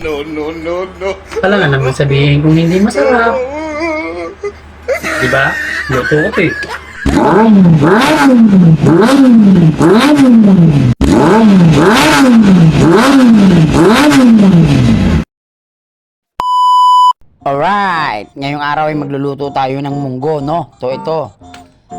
No, no, no, no. Wala nga naman sabihin kung hindi masarap. Diba? Luto ko to eh. Alright, ngayong araw ay magluluto tayo ng munggo, no? Ito.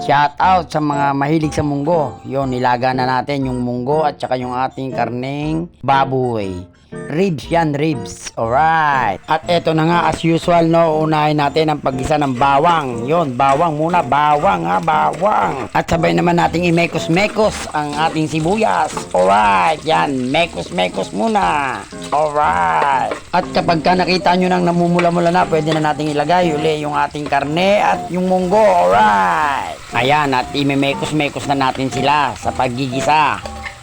Shout out sa mga mahilig sa munggo. Yon, nilaga na natin yung munggo at saka yung ating karneng baboy. Ribs yan, ribs. Alright. At eto na nga, as usual, no, unahin natin ang paggisa ng bawang. Yon, bawang muna, bawang ha, bawang. At sabay naman nating imekos-mekos ang ating sibuyas. Alright, yan, mekos-mekos muna. Alright. At kapag ka nakita nyo nang namumula-mula na, pwede na nating ilagay uli yung ating karne at yung munggo. Alright. Ayan, at imemekos-mekos na natin sila sa paggigisa.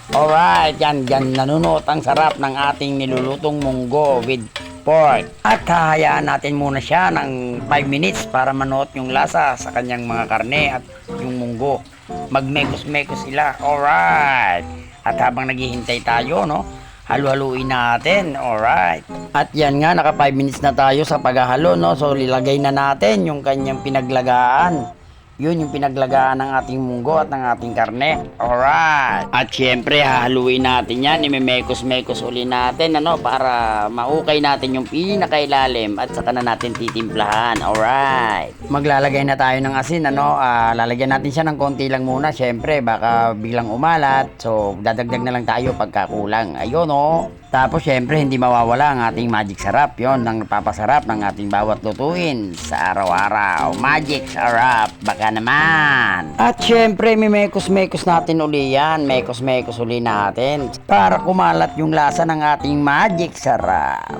Alright, yan nanunuot ang sarap ng ating nilulutong munggo with pork. At hahayaan natin muna siya ng 5 minutes para manuot yung lasa sa kanyang mga karne at yung munggo. Magmekos-mekos sila. Alright. At habang naghihintay tayo, no, halu-haluin natin. Alright. At yan nga, naka 5 minutes na tayo sa paghahalo, no. So, lilagay na natin yung kanyang pinaglagaan. Yun yung pinaglagaan ng ating munggo at ng ating karne. Alright. At syempre, hahaluin natin yan. Imemekos-mekos uli natin, ano, para maukay natin yung pinakailalim at saka na natin titimplahan. Alright. Maglalagay na tayo ng asin, ano. Lalagyan natin siya ng konti lang muna. Syempre, baka biglang umalat. So, dadagdag na lang tayo pagkakulang. Ayun, oh. Tapos syempre hindi mawawala ang ating magic sarap. Yon ang napapasarap ng ating bawat lutuin sa araw-araw. Magic sarap, baka naman. At syempre mekos-mekos natin uli yan. Mekos-mekos uli natin para kumalat yung lasa ng ating magic sarap.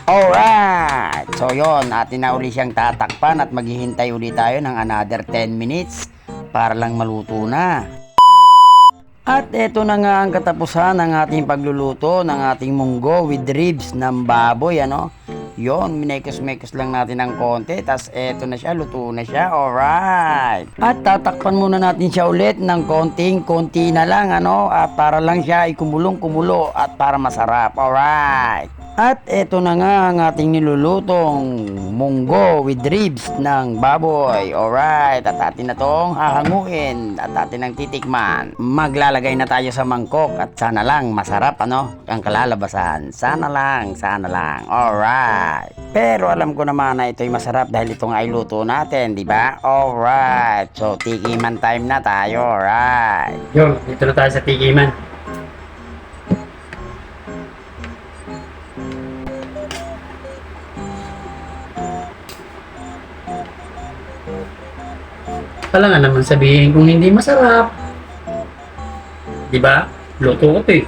Alright. So yon, atin na uli siyang tatakpan at maghihintay uli tayo ng another 10 minutes para lang maluto na. At eto na nga ang katapusan ng ating pagluluto ng ating munggo with ribs ng baboy, ano. Yon, minekos-mekos lang natin ng konti, tas eto na siya, luto na siya. Alright. At tatakpan muna natin siya ulit ng konti na lang, ano, para lang siya ay kumulo at para masarap. Alright. At eto na nga ang ating nilulutong munggo with ribs ng baboy. Alright, at atin na tong hahanguin at atin ang titikman. Maglalagay na tayo sa mangkok at sana lang masarap, ano, ang kalalabasan. Sana lang. Alright. Pero alam ko naman na ito'y masarap dahil itong ay luto natin, di ba? Alright. So, tikiman time na tayo. Alright. Yo, dito na tayo sa tikiman. Wala nga naman sabihin kung hindi masarap. Diba? Luto ko to eh.